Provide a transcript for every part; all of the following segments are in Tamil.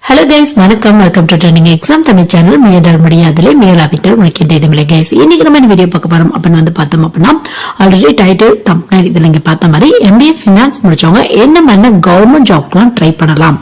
ஹலோ கைஸ், வணக்கம். Welcome to trending exam Tamil channel. முயன்றால் முடியாதலே முயலாவிட்டால் உனக்கு இதுமில்லை கைஸ். இன்னைக்கு நம்ம வீடியோ பார்க்க போறோம் அப்படின்னு வந்து பார்த்தோம் அப்படின்னா, ஆல்ரெடி டைட்டில் தம்ப்நெயில் இதுல நீங்க பார்த்த மாதிரி MBA ஃபினான்ஸ் முடிச்சவங்க என்ன மாதிரி கவர்மெண்ட் ஜாப்லாம் ட்ரை பண்ணலாம்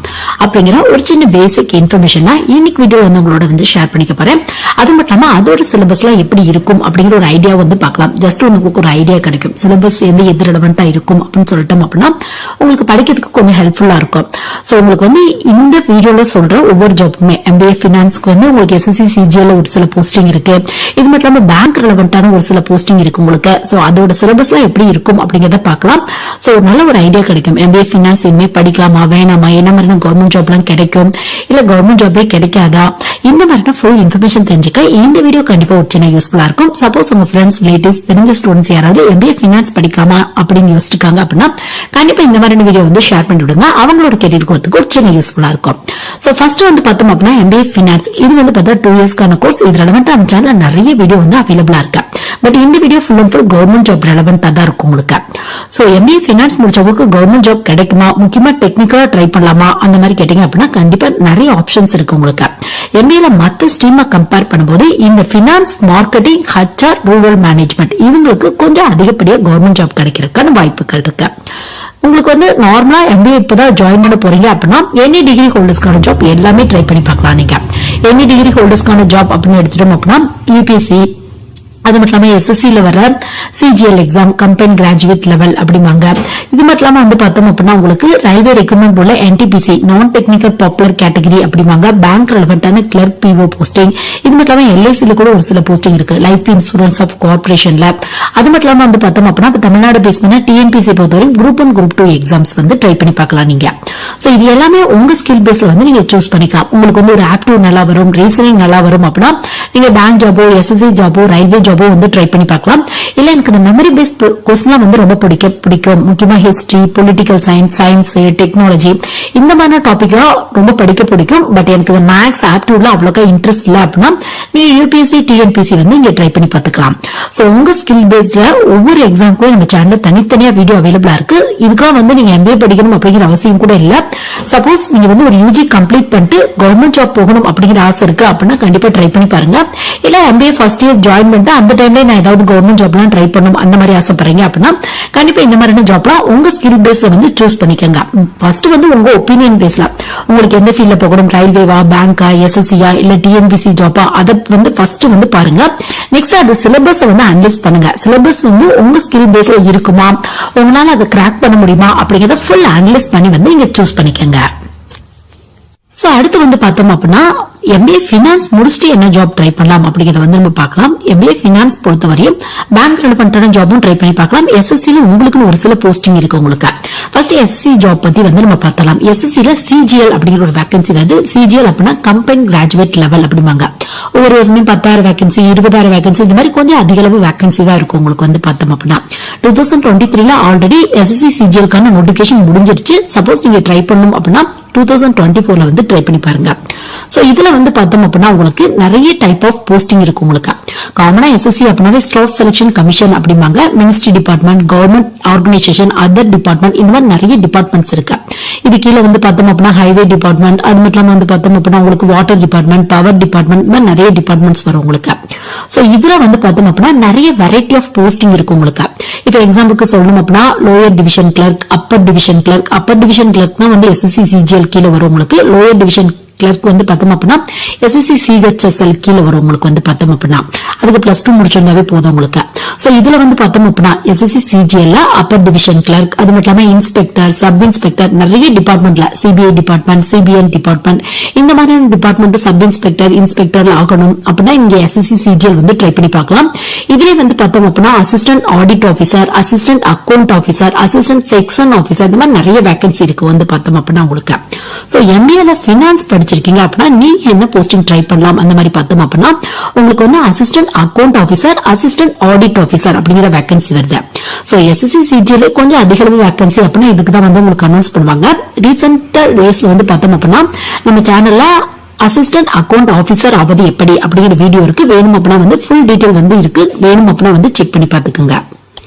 அப்படிங்கிற ஒரு சின்ன பேசிக் இன்ஃபர்மேஷன் இன்னைக்கு வீடியோ வந்து உங்களோட வந்து ஷேர் பண்ணிக்க போறேன். அது மட்டும் இல்லாம அதோட சிலபஸ்லாம் எப்படி இருக்கும் அப்படிங்கிற ஒரு ஐடியா வந்து பார்க்கலாம். ஜஸ்ட் உங்களுக்கு ஒரு ஐடியா கிடைக்கும், சிலபஸ் எது ரெலவெண்டா இருக்கும் அப்படின்னு சொல்லிட்டோம் அப்படின்னா உங்களுக்கு படிக்கிறதுக்கு கொஞ்சம் ஹெல்ப்ஃபுல்லா இருக்கும். சோ உங்களுக்கு வந்து இந்த வீடியோல சொல்ற ஒவ்வொரு ஜாப்புமே MBA ஃபினான்ஸ்க்கு வந்து உங்களுக்கு SSC CGL ஒரு சில போஸ்டிங் இருக்கு. இது மட்டும் இல்லாம பேங்க் ரெலவெண்டான ஒரு சில போஸ்டிங் இருக்கு உங்களுக்கு. சோ அதோட சிலபஸ்லாம் எப்படி இருக்கும் அப்படிங்கறத பார்க்கலாம். சோ நல்ல ஒரு ஐடியா கிடைக்கும். MBA ஃபினான்ஸ் இனிமே படிக்கலாமா வேணாமா, என்ன மாதிரியான கவர்மெண்ட் ஜாப்லாம் கிடைக்கும், இல்ல கவர்மெண்ட் ஜாபே கிடைக்காதா, இந்த மாதிரியான ஃபுல் இன்ஃபர்மேஷன் தெரிஞ்சுக்க இந்த வீடியோ கண்டிப்பா ஒரு சின்ன யூஸ்ஃபுல்லா இருக்கும். சப்போஸ் உங்க ஃப்ரெண்ட்ஸ், ரிலேட்டிவ்ஸ், தெரிஞ்ச ஸ்டூடெண்ட்ஸ் யாராவது MBA ஃபினான்ஸ் படிக்கலாமா அப்படின்னு யோசிச்சிருக்காங்க அப்படின்னா கண்டிப்பா இந்த மாதிரியான வீடியோ வந்து ஷேர் பண்ணி விடுங்க. அவங்களோட கெரியர் கொடுத்துக்கு ஒரு சின்ன யூஸ்ஃபுல்லா இருக்கும். சோ ஃபர்ஸ்ட் வந்து பார்த்தோம் அப்படின்னா MBA ஃபினான்ஸ் இது வந்து பார்த்தா 2 இயர்ஸ்க்கான கோர்ஸ். இது ரெலவெண்டா நம்ம சேனல்ல நிறைய வீடியோ வந்து அவைலபிளா இருக்கு. பட் இந்த video full and full government job ரெலவெண்டா தான் இருக்கும் உங்களுக்கு. சோ MBA ஃபினான்ஸ் முடிச்சவங்களுக்கு கவர்மெண்ட் ஜாப் கிடைக்குமா, முக்கியமா டெக்னிக்கலா ட்ரை பண்ணலாமா அந்த மாதிரி கேட்டீங்க அப்படின்னா கண்டிப்பா நிறைய ஆப்ஷன்ஸ் இருக்கு உங்களுக்கு. MBA மத்த ஸ்ட்ரீமை கம்பேர் பண்ணும்போது இந்த finance, marketing, HR, rural management இவங்களுக்கு கொஞ்சம் அதிகப்படியா கவர்மெண்ட் ஜாப் கிடைக்கிறதுக்கான வாய்ப்புகள் இருக்கு. உங்களுக்கு வந்து நார்மலா MBA இப்பதான் ஜாயின் பண்ண போறீங்க அப்படின்னா எனி டிகிரி ஹோல்டர்ஸ்க்கான ஜாப் எல்லாமே ட்ரை பண்ணி பார்க்கலாம். நீங்க எனி டிகிரி ஹோல்டர்ஸ்க்கான ஜாப் அப்படின்னு எடுத்துட்டோம் அப்படின்னா UPSC, அது மட்டும் இல்லாம SSC ல வர CGL exam, company graduate level அப்படிமாங்க. இது மட்டும் இல்லாம வந்து பார்த்தோம் அப்படின்னா உங்களுக்கு ரயில்வே ரெக்ரூட்மெண்ட் போல NTPC, non technical popular category அப்படிமாங்க. பேங்க் ரெலவெண்டான கிளர்க் PO போஸ்டிங். இது மட்டும் இல்லாம LIC ல கூட ஒரு சில போஸ்டிங் இருக்கு, லைஃப் இன்சூரன்ஸ் ஆஃப் கார்பரேஷன்ல. அது மட்டும் இல்லாம வந்து பார்த்தோம் அப்படின்னா தமிழ்நாடு பேஸ் பண்ண TNPC பொறுத்தவரை குரூப் 1, குரூப் 2 எக்ஸாம்ஸ் வந்து ட்ரை பண்ணி பார்க்கலாம் நீங்க. சோ இது எல்லாமே உங்க ஸ்கில் பேஸ்ல வந்து நீங்க சூஸ் பண்ணிக்கலாம். உங்களுக்கு வந்து ஒரு ஆப்டிவ் நல்லா வரும், ரீசனிங் நல்லா வரும் அப்படின்னா நீங்க பேங்க் ஜாபோ, SSC ஜாபோ, ரயில்வே ஜாபோ வந்து ட்ரை பண்ணி பார்க்கலாம். இல்ல எனக்கு இந்த மெமரி பேஸ்ட் கொஸ்டின்லாம் வந்து ரொம்ப பிடிக்கும், முக்கியமா ஹிஸ்டரி, பொலிட்டிக்கல் சயின்ஸ், டெக்னாலஜி இந்த மாதிரி டாபிக்லாம் ரொம்ப படிக்க பிடிக்கும். பட் எனக்கு இந்த மேக்ஸ், ஆப்டிவ்ல அவ்வளோக்கா இன்ட்ரெஸ்ட் இல்ல அப்படின்னா நீங்க UPSC, TNPC வந்து இங்க ட்ரை பண்ணி பார்த்துக்கலாம். சோ உங்க ஸ்கில் பேஸ்ட்ல ஒவ்வொரு எக்ஸாமுக்கும் நம்ம சேனல்ல தனித்தனியா வீடியோ அவைலபிளா இருக்கு. இதுக்கெல்லாம் வந்து நீங்க MBA படிக்கணும் அப்படிங்கிற அவசியம் கூட இல்ல. சப்போஸ் நீங்க வந்து ஒரு UG கம்ப்ளீட் பண்ணிட்டு கவர்மெண்ட் ஜாப் போகணும் அப்படிங்கிற ஆசை இருக்கு அப்படின்னா கண்டிப்பா ட்ரை பண்ணி பாருங்க. இல்ல MBA ஃபர்ஸ்ட் இயர் ஜாயின் பண்ணிட்டு அந்த டைம்ல நான் ஏதாவது கவர்மெண்ட் ஜாப்லாம் ட்ரை பண்ணணும் அந்த மாதிரி ஆசைப்படுறீங்க அப்படின்னா கண்டிப்பா இந்த மாதிரியான ஜாப்லாம் உங்க ஸ்கில் பேஸ்ல வந்து சூஸ் பண்ணிக்கங்க. ஃபர்ஸ்ட் வந்து உங்க ஒப்பீனியன் பேசலாம். உங்களுக்கு எந்த ஃபீல்ட்ல போகணும், ரயில்வேவா, பேங்கா, SSCயா, இல்ல TNPC ஜாப்பா, அதை வந்து ஃபர்ஸ்ட் வந்து பாருங்க. நெக்ஸ்ட் அது சிலபஸ் வந்து அனலைஸ் பண்ணுங்க. சிலபஸ் வந்து உங்க ஸ்கில் பேஸ்ல இருக்குமா, உங்களால அதை கிராக் பண்ண முடியுமா அப்படிங்கறத ஃபுல் அனலைஸ் பண்ணி வந்து நீங்க சூஸ் பண்ணிக்கங்க. சோ அடுத்து வந்து பார்த்தோம் அப்படின்னா MBA ஃபினான்ஸ் முடிச்சுட்டு என்ன ஜாப் ட்ரை பண்ணலாம் அப்படிங்கறத வந்து நம்ம பார்க்கலாம். MBA ஃபினான்ஸ் பொறுத்தவரையும் பேங்க் ரெலவெண்டான ஜாபும் ட்ரை பண்ணி பார்க்கலாம். SSC ல உங்களுக்கு ஒரு சில போஸ்டிங் இருக்கு உங்களுக்கு. ஃபர்ஸ்ட் SSC ஜாப் பத்தி வந்து நம்ம பார்த்தலாம். SSC ல CGL அப்படிங்கிற ஒரு வேகன்சி வருது. CGL அப்படின்னா கம்பெனி கிராஜுவேட் லெவல் அப்படிமாங்க. ஒவ்வொரு வருஷமே 10,000 வேகன்சி, 20,000 வேகன்சி, இந்த மாதிரி கொஞ்சம் அதிக அளவு வேகன்சி தான் இருக்கும் உங்களுக்கு வந்து பார்த்தோம் அப்படின்னா. 2023ல ஆல்ரெடி SSC CGLக்கான நோட்டிபிகேஷன் முடிஞ்சிருச்சு. சப்போஸ் நீங்க ட்ரை பண்ணணும் அப்படின்னா 2024ல வந்து ட்ரை பண்ணி பாருங்க. சோ இதுல வந்து பார்த்தோம் அப்படின்னா உங்களுக்கு நிறைய டைப் ஆஃப் போஸ்டிங் இருக்கு உங்களுக்கு. காமனா SSC அப்படின்னாவே ஸ்டாஃப் செலக்ஷன் கமிஷன் அப்படிமாங்க. Ministry department, government organisation, other department, இந்த மாதிரி நிறைய டிபார்ட்மெண்ட்ஸ் இருக்கு. இது கீழே வந்து பார்த்தோம் அப்படின்னா ஹைவே டிபார்ட்மெண்ட், அது மட்டும் இல்லாம வந்து பார்த்தோம் அப்படின்னா உங்களுக்கு வாட்டர் டிபார்ட்மெண்ட், பவர் டிபார்ட்மெண்ட், இந்த மாதிரி நிறைய டிபார்ட்மெண்ட்ஸ் வரும் உங்களுக்கு. சோ இதுல வந்து பார்த்தோம் அப்படின்னா நிறைய வெரைட்டி ஆஃப் போஸ்டிங் இருக்கு உங்களுக்கு. இப்ப எக்ஸாம்பிளுக்கு சொல்லணும் அப்படின்னா lower division clerk, upper division clerk. Upper division கிளர்க்னா வந்து SSC CGL கீழே வரும் உங்களுக்கு. லோயர் டிவிஷன் கிளர்க் வந்து பார்த்தோம் அப்படின்னா SSC CHSL கீழே வரும் உங்களுக்கு வந்து பார்த்தோம் அப்படின்னா. அதுக்கு +2 முடிச்சிருந்தாவே போதும் உங்களுக்கு. சோ இதுல வந்து பார்த்தோம் அப்படின்னா SSC CGL upper division clerk, அது மட்டும் இல்லாம இன்ஸ்பெக்டர், சப் இன்ஸ்பெக்டர், நிறைய டிபார்ட்மெண்ட்ல CBI டிபார்ட்மெண்ட், CBN டிபார்ட்மெண்ட், இந்த மாதிரியான டிபார்ட்மெண்ட் சப் இன்ஸ்பெக்டர், இன்ஸ்பெக்டர் ஆகணும் அப்படின்னா இங்க SSC CGL வந்து ட்ரை பண்ணி பார்க்கலாம். இதுல வந்து பார்த்தோம் அப்படின்னா assistant audit officer, assistant account officer, assistant section officer, இந்த மாதிரி நிறைய வேகன்சி இருக்கு வந்து பார்த்தோம் அப்படின்னா உங்களுக்கு. சோ MBAல ஃபினான்ஸ் படிச்சிருக்கீங்க அப்படின்னா நீங்க என்ன போஸ்டிங் ட்ரை பண்ணலாம் அந்த மாதிரி பார்த்தோம் அப்படின்னா உங்களுக்கு வந்து assistant account officer, assistant audit officer அப்படிங்கிற வேகன்சி வருது. சோ SSC CGL கொஞ்சம் அதிக அளவு வேகன்சி அப்படின்னா இதுக்கு தான் வந்து உங்களுக்கு அனௌன்ஸ் பண்ணுவாங்க. ரீசெண்ட் டேஸ்ல வந்து பார்த்தோம் அப்படின்னா நம்ம சேனல்ல அசிஸ்டன்ட் அக்கௌண்ட் ஆபீசர் ஆவது எப்படி அப்படிங்கிற வீடியோ இருக்கு. வேணும் அப்படின்னா வந்து ஃபுல் டீடைல் வந்து இருக்கு. வேணும் அப்படின்னா வந்து செக் பண்ணி பாத்துக்கோங்க.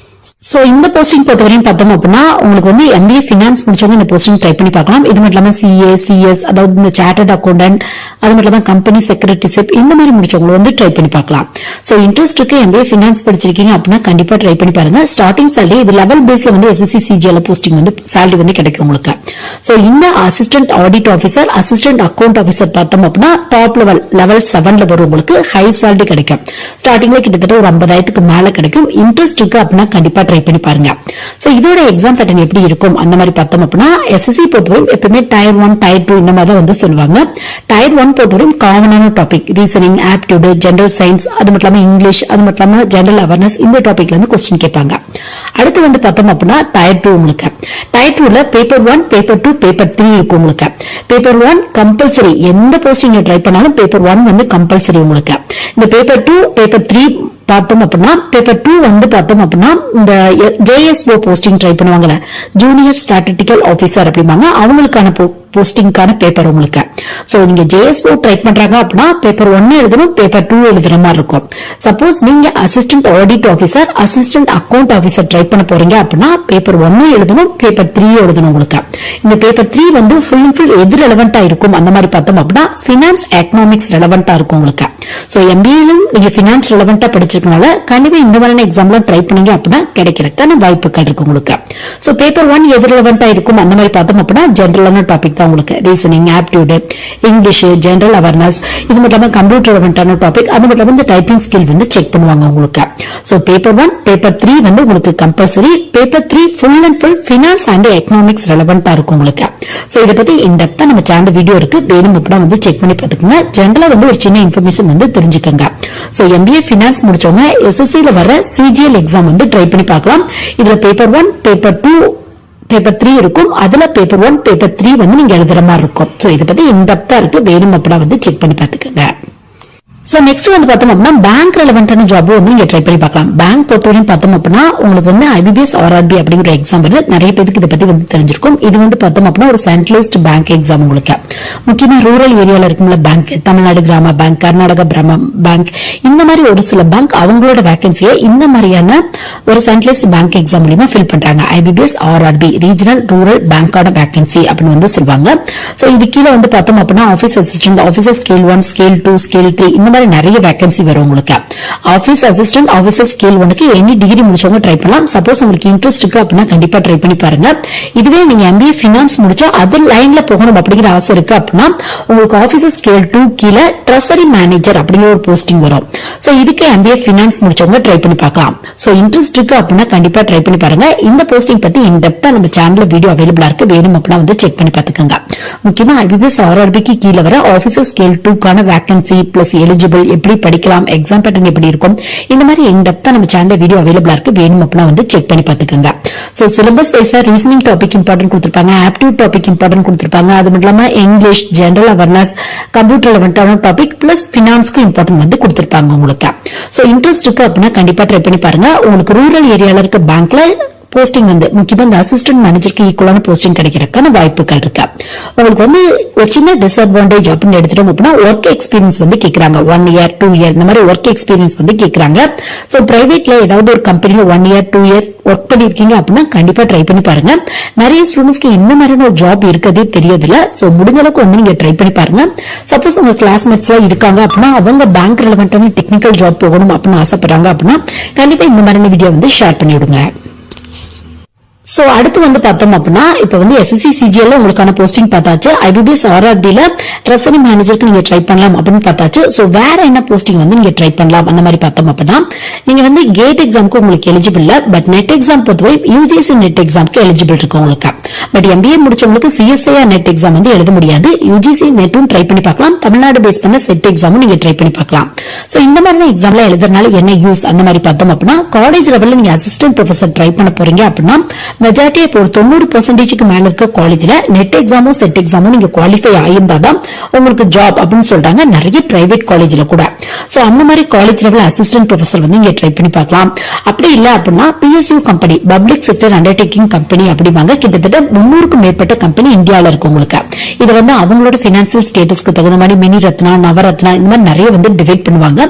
சோ இந்த போஸ்டிங் பொறுத்தவரையும் பார்த்தோம் அப்படின்னா உங்களுக்கு வந்து MBA ஃபினான்ஸ் முடிச்சவங்க இந்த போஸ்டிங் ட்ரை பண்ணி பார்க்கலாம். இது மட்டும் இல்லாம CA, CS அதாவது இந்த சார்ட்டர்ட் அக்கௌண்டன்ட், அது மட்டும் இல்லாம கம்பெனி செக்ரட்டரிஷிப் இந்த மாதிரி முடிச்சவங்க வந்து ட்ரை பண்ணி பார்க்கலாம். சோ இன்ட்ரெஸ்ட் இருக்கு MBA ஃபினான்ஸ் படிச்சிருக்கீங்க அப்படின்னா கண்டிப்பா ட்ரை பண்ணி பாருங்க. ஸ்டார்டிங் salary இது லெவல் பேஸ்ல வந்து SSC CGL போஸ்டிங் வந்து salary வந்து கிடைக்கும் உங்களுக்கு. சோ இந்த assistant audit officer, assistant account officer பார்த்தோம் அப்படின்னா டாப் லெவல் 7ல வரும் உங்களுக்கு ஹை salary கிடைக்கும். ஸ்டார்டிங்ல கிட்டத்தட்ட ஒரு 50,000க்கு மேல கிடைக்கும். இன்ட்ரெஸ்ட் இருக்கு அப்படின்னா கண்டிப்பா ட்ரை பண்ணி பாருங்க. சோ இதோட எக்ஸாம் பேட்டர்ன் எப்படி இருக்கும் அந்த மாதிரி பார்த்தோம் அப்படின்னா SSC பொறுத்தவரை எப்பவுமே டயர் 1 டயர் 2 இந்த மாதிரி தான் வந்து சொல்லுவாங்க. டயர் 1 பொறுத்தவரை காமனான topic reasoning, aptitude, general science, அது மட்டும் இல்லாம இங்கிலீஷ், அது மட்டும் இல்லாம ஜெனரல் அவேர்னஸ் இந்த டாபிக்ல இருந்து क्वेश्चन கேட்பாங்க. அடுத்து வந்து பார்த்தோம் அப்படின்னா டயர் 2 உங்களுக்கு. டயர் 2ல பேப்பர் 1, பேப்பர் 2, பேப்பர் 3 இருக்கும் உங்களுக்கு. பேப்பர் 1 கம்பல்சரி எந்த போஸ்டிங் ட்ரை பண்ணாலும் பேப்பர் 1 வந்து கம்பல்சரி உங்களுக்கு. இந்த பேப்பர் 2, பேப்பர் 3 பார்த்தோம் அப்படின்னா பேப்பர் 2 வந்து பார்த்தோம் அப்படின்னா இந்த JSO போஸ்டிங் ட்ரை பண்ணுவாங்கல்ல, ஜூனியர் ஸ்டாட்டிஸ்டிக்கல் ஆபீசர் அப்படிம்பாங்க, அவங்களுக்கான போஸ்டிங்கான பேப்பர் உங்களுக்கு. சோ நீங்க JSO ட்ரை பண்றாங்க அப்படின்னா பேப்பர் 1 எழுதணும், பேப்பர் 2 எழுதுற மாதிரி இருக்கும். சப்போஸ் நீங்க assistant audit officer, assistant account officer try பண்ண போறீங்க அப்படின்னா பேப்பர் 1 எழுதணும், பேப்பர் 3 எழுதணும் உங்களுக்கு. இந்த பேப்பர் 3 வந்து ஃபுல் அண்ட் ஃபுல் எது ரெலவெண்டா இருக்கும் அந்த மாதிரி பார்த்தோம் அப்படின்னா பினான்ஸ் எக்கனாமிக்ஸ் ரெலவெண்டா இருக்கும் உங்களுக்கு. சோ MBA-லும் நீங்க பினான்ஸ் ரெலவெண்டா படிச்சிருக்கனால கண்டிப்பா இந்த மாதிரியான எக்ஸாம்ல ட்ரை பண்ணீங்க அப்படின்னா கிடைக்கிறதுக்கான வாய்ப்புகள் இருக்கு உங்களுக்கு. சோ பேப்பர் 1 எது ரெலவெண்டா இருக்கும் அந்த மாதிரி பார்த்தோம் அப்படின்னா ஜெனரலான டாபிக் தான் உங்களுக்கு. Reasoning, aptitude, English, general awareness, இது மட்டும் இல்லாம கம்ப்யூட்டர் ரெலவெண்டான டாபிக், அது மட்டும் இல்லாம இந்த டைப்பிங் ஸ்கில் வந்து செக் பண்ணுவாங்க உங்களுக்கு. சோ பேப்பர் 1, பேப்பர் 3 வந்து உங்களுக்கு கம்பல்சரி. Paper 3 full and full finance and economics ரெலவெண்டா இருக்கும் உங்களுக்கு. சோ இத பத்தி இன் டெப்தா நம்ம சேனல் வீடியோ இருக்கு, வேணும் அப்படின்னா வந்து செக் பண்ணி பாத்துக்கோங்க. ஜெனரலா வந்து ஒரு சின்ன இன்ஃபர்மேஷன் வந்து தெரிஞ்சுக்கங்க. சோ MBA ஃபினான்ஸ் முடிச்சவங்க SSC ல வர CGL எக்ஸாம் வந்து ட்ரை பண்ணி பார்க்கலாம். இதுல பேப்பர் 1, பேப்பர் 2, பேப்பர் 3 இருக்கும். அதுல பேப்பர் 1, பேப்பர் 3 வந்து நீங்க எழுதுற மாதிரி இருக்கும். சோ இத பத்தி இன் டெப்தா இருக்கு, வேணும் அப்படின்னா வந்து செக் பண்ணி பாத்துக்கோங்க. சோ நெக்ஸ்ட் வந்து பார்த்தோம் அப்படின்னா பேங்க் ரெலவெண்டான ஜாப் வந்து நீங்க ட்ரை பண்ணி பார்க்கலாம். பேங்க் பொறுத்தவரையும் பார்த்தோம் அப்படின்னா உங்களுக்கு வந்து IBPS RRB அப்படிங்கிற எக்ஸாம் வருது. நிறைய பேருக்கு இதை பத்தி வந்து தெரிஞ்சிருக்கும். இது வந்து பார்த்தோம் அப்படின்னா ஒரு சென்ட்ரலைஸ்ட் பேங்க் எக்ஸாம் உங்களுக்கு. முக்கியமா ரூரல் ஏரியால இருக்கும்ல பேங்க், தமிழ்நாடு கிராம பேங்க், கர்நாடகா கிராம பேங்க், இந்த மாதிரி ஒரு சில பேங்க் அவங்களோட வேகன்சியை இந்த மாதிரியான ஒரு சென்ட்ரலைஸ்ட் பேங்க் எக்ஸாம் மூலமா ஃபில் பண்றாங்க. IBPS RRB ரீஜனல் ரூரல் பேங்கான வேகன்சி அப்படின்னு வந்து சொல்லுவாங்க. சோ இது கீழே வந்து பார்த்தோம் அப்படின்னா office assistant, officer scale 1, scale 2, scale 3 இந்த மாதிரி நிறைய வேகன்சி வரும் உங்களுக்கு. ஆபீஸ் அசிஸ்டன்ட், ஆபீசர் ஸ்கேல் 1க்கு எனி டிகிரி முடிச்சவங்க ட்ரை பண்ணலாம். சப்போஸ் உங்களுக்கு இன்ட்ரெஸ்ட் இருக்கு அப்படின்னா கண்டிப்பா ட்ரை பண்ணி பாருங்க. இதுவே நீங்க MBA ஃபினான்ஸ் முடிச்சா அது லைன்ல போகணும் அப்படிங்கிற ஆசை இருக்கு அப்படின்னா உங்களுக்கு ஆபீசர் ஸ்கேல் 2 கீழே ட்ரெஸரி மேனேஜர் அப்படிங்கிற ஒரு போஸ்டிங் வரும். சோ இதுக்கு MBA ஃபினான்ஸ் முடிச்சவங்க ட்ரை பண்ணி பார்க்கலாம். சோ இன்ட்ரெஸ்ட் இருக்கு அப்படின்னா கண்டிப்பா ட்ரை பண்ணி பாருங்க. இந்த போஸ்டிங் பத்தி இன் டெப்தா நம்ம சேனல்ல வீடியோ அவைலபிளா இருக்கு, வேணும் அப்படின்னா வந்து செக் பண்ணி பாத்துக்கோங்க. முக்கியமா IBPS RRBக்கு கீழே வர ஆபீசர் ஸ்கேல் 2க்கான வேகன்சி பிளஸ் எலிஜிபிள், எப்படி படிக்கலாம், எக்ஸாம் பேட்டர்ன் எப்படி இருக்கும், இந்த மாதிரி இன் டெப்தா நம்ம சேனல்ல வீடியோ அவைலபிளா இருக்கு, வேணும் அப்படின்னா வந்து செக் பண்ணி பாத்துக்கோங்க. சோ சிலபஸ் வைஸா ரீசனிங் டாபிக் இம்பார்ட்டன்ட் கொடுத்திருப்பாங்க, ஆப்டிடியூட் டாபிக் இம்பார்ட்டன்ட் கொடுத்திருப்பாங்க, அது மட்டும் இல்லாம இங்கிலீஷ், ஜெனரல் அவேர்னஸ், கம்ப்யூட்டர் ரெலவெண்டான டாபிக் பிளஸ் பினான்ஸ்க்கு இம்பார்ட்டன்ட் வந்து கொடுத்திருப்பாங்க உங்களுக்கு. சோ இன்ட்ரெஸ்ட் இருக்கு அப்படின்னா கண்டிப்பா ட்ரை பண்ணி பாருங்க. உங்களுக்கு ரூரல் ஏரியால இருக்க பேங்க்ல போஸ்டிங் வந்து முக்கியமா இந்த அசிஸ்டன்ட் மேனேஜருக்கு ஈக்குவலான போஸ்டிங் கிடைக்கிறதுக்கான வாய்ப்புகள் இருக்கு. உங்களுக்கு வந்து ஒரு சின்ன டிஸ்அட்வான்டேஜ் அப்படின்னு எடுத்துட்டோம் அப்படின்னா ஒர்க் எக்ஸ்பீரியன்ஸ் வந்து கேக்குறாங்க. 1 இயர் 2 இயர் இந்த மாதிரி ஒர்க் எக்ஸ்பீரியன்ஸ் வந்து கேக்குறாங்க. சோ பிரைவேட்ல ஏதாவது ஒரு கம்பெனில 1 இயர் 2 இயர் ஒர்க் பண்ணிருக்கீங்க அப்படின்னா கண்டிப்பா ட்ரை பண்ணி பாருங்க. நிறைய ஸ்டூடெண்ட்ஸ்க்கு இந்த மாதிரியான ஒரு ஜாப் இருக்கதே தெரியதில்ல. சோ முடிஞ்ச அளவுக்கு வந்து நீங்க ட்ரை பண்ணி பாருங்க. சப்போஸ் உங்க கிளாஸ்மேட்ஸ் எல்லாம் இருக்காங்க அப்படின்னா அவங்க பேங்க் ரெலவெண்டான டெக்னிக்கல் ஜாப் போகணும் அப்படின்னு ஆசைப்படுறாங்க அப்படின்னா கண்டிப்பா இந்த மாதிரியான வீடியோ வந்து ஷேர் பண்ணி விடுங்க. சோ அடுத்து வந்து பார்த்தோம் அப்படின்னா இப்ப வந்து SSC CGL உங்களுக்கான போஸ்டிங் பார்த்தாச்சு. IBPS RRB ல ட்ரெஸரி மேனேஜருக்கு நீங்க ட்ரை பண்ணலாம் அப்படின்னு பார்த்தாச்சு. சோ வேற என்ன போஸ்டிங் வந்து நீங்க ட்ரை பண்ணலாம் அந்த மாதிரி பார்த்தோம் அப்படின்னா நீங்க வந்து கேட் எக்ஸாம்க்கு உங்களுக்கு எலிஜிபிள் இல்ல, பட் நெட் எக்ஸாம் பொறுத்தவரை UGC நெட் எக்ஸாம்க்கு எலிஜிபிள் இருக்கு உங்களுக்கு. But MBA முடிச்சவங்களுக்கு CSIR net exam வந்து எழுத முடியாது. UGC நெட்டும் ட்ரை பண்ணி பார்க்கலாம், தமிழ்நாடு பேஸ் பண்ண செட் எக்ஸாமும் நீங்க ட்ரை பண்ணி பார்க்கலாம். சோ இந்த மாதிரி எக்ஸாம்ல எழுதுறதுனால என்ன யூஸ் அந்த மாதிரி பார்த்தோம் அப்படின்னா காலேஜ் லெவல்ல நீங்க அசிஸ்டன்ட் ப்ரொஃபசர் ட்ரை பண்ண போறீங்க அப்படின்னா மெஜாரிட்டி இப்போ ஒரு 90% மேல இருக்க காலேஜ்ல நெட் எக்ஸாமோ செட் எக்ஸாமோ நீங்க குவாலிஃபை ஆயிருந்தாதான் உங்களுக்கு ஜாப் அப்படின்னு சொல்றாங்க நிறைய பிரைவேட் காலேஜ்ல கூட. சோ அந்த மாதிரி காலேஜ் லெவல் அசிஸ்டன்ட் ப்ரொஃபசர் வந்து நீங்க ட்ரை பண்ணி பார்க்கலாம். அப்படி இல்ல அப்படின்னா PSU company, public sector undertaking company அப்படிவாங்க. கிட்டத்தட்ட 300க்கும் மேற்பட்ட கம்பெனி இந்தியாவில இருக்கு உங்களுக்கு. இது வந்து அவங்களோட பினான்சியல் ஸ்டேட்டஸ்க்கு தகுந்த மாதிரி மினி ரத்னா, நவரத்னா இந்த மாதிரி நிறைய வந்து டிவைட் பண்ணுவாங்க.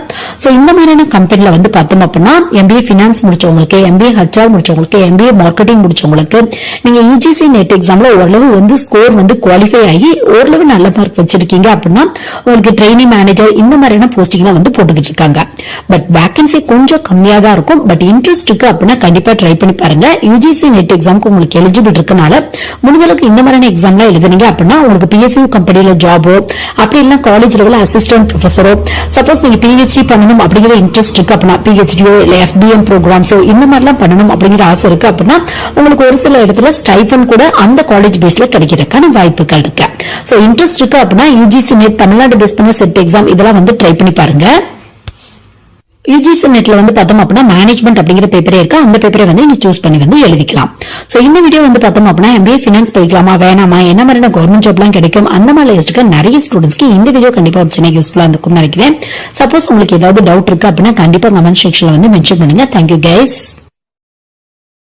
சோ இந்த மாதிரியான கம்பெனில வந்து பார்த்தோம் அப்படின்னா MBA பினான்ஸ் முடிச்சவங்களுக்கு, MBA HR முடிச்சவங்களுக்கு, MBA மார்க்கெட்டிங் முடிச்சவங்களுக்கு நீங்க UGC நெட் எக்ஸாம்ல ஓரளவு வந்து ஸ்கோர் வந்து குவாலிஃபை ஆகி ஓரளவு நல்ல மார்க் வச்சிருக்கீங்க அப்படின்னா உங்களுக்கு ட்ரெயினிங் மேனேஜர் இந்த மாதிரியான போஸ்டிங் வந்து போட்டுக்கிட்டு இருக்காங்க. பட் வேகன்சி கொஞ்சம் கம்மியா தான் இருக்கும். பட் இன்ட்ரெஸ்ட் இருக்கு அப்படின்னா கண்டிப்பா ட்ரை பண்ணி பாருங்க. UGC நெட் எக்ஸாமுக்கு உங்களுக்கு எலிஜிபிள் இருக்கனால முடிஞ்சளவுக்கு இந்த மாதிரியான எக்ஸாம்லாம் எழுதுனீங்க அப்படின்னா உங்களுக்கு PSU கம்பெனில ஜாபோ அப்படி இல்ல காலேஜ் லெவல் அசிஸ்டன்ட் ப்ரொஃபஸரோ, சப்போஸ் நீங்க PhD பண்ணணும் அப்படிங்கிற இன்ட்ரெஸ்ட் இருக்கு அப்படின்னா PhDயோ இல்ல FBM ப்ரோக்ராம்ஸோ இந்த மாதிரிலாம் பண்ணணும் அப்படிங்கிற ஆசை இருக்கு அப்படின்னா உங்களுக்கு ஒரு சில இடத்துல ஸ்டைபன் கூட அந்த காலேஜ் பேஸ்ல கிடைக்கிறதுக்கான வாய்ப்புகள் இருக்கு. சோ இன்ட்ரெஸ்ட் இருக்கு அப்படின்னா UGC நெட் தமிழ்நாடு பேஸ் பண்ண செட் எக்ஸாம் இதெல்லாம் வந்து ட்ரை பண்ணி பாருங்க. UGC நெட்ல வந்து பார்த்தோம் அப்படின்னா மேனேஜ்மெண்ட் அப்படிங்கிற பேப்பரே இருக்கு. அந்த பேப்பரை வந்து நீங்க சூஸ் பண்ணி வந்து எழுதிக்கலாம். சோ இந்த வீடியோ வந்து பார்த்தோம் அப்படின்னா MBA ஃபினான்ஸ் படிக்கலாமா வேணாமா, என்ன மாதிரியான கவர்மெண்ட் ஜாப்லாம் கிடைக்கும் அந்த மாதிரி யோசிச்சுக்க நிறைய ஸ்டூடெண்ட்ஸ்க்கு இந்த வீடியோ கண்டிப்பா ஒரு யூஸ்ஃபுல்லா இருக்கும்னு நினைக்கிறேன். சப்போஸ் உங்களுக்கு ஏதாவது டவுட் இருக்கு அப்படின்னா கண்டிப்பா கமெண்ட் செக்ஷன்ல வந்து மென்ஷன் பண்ணுங்க. Thank you guys.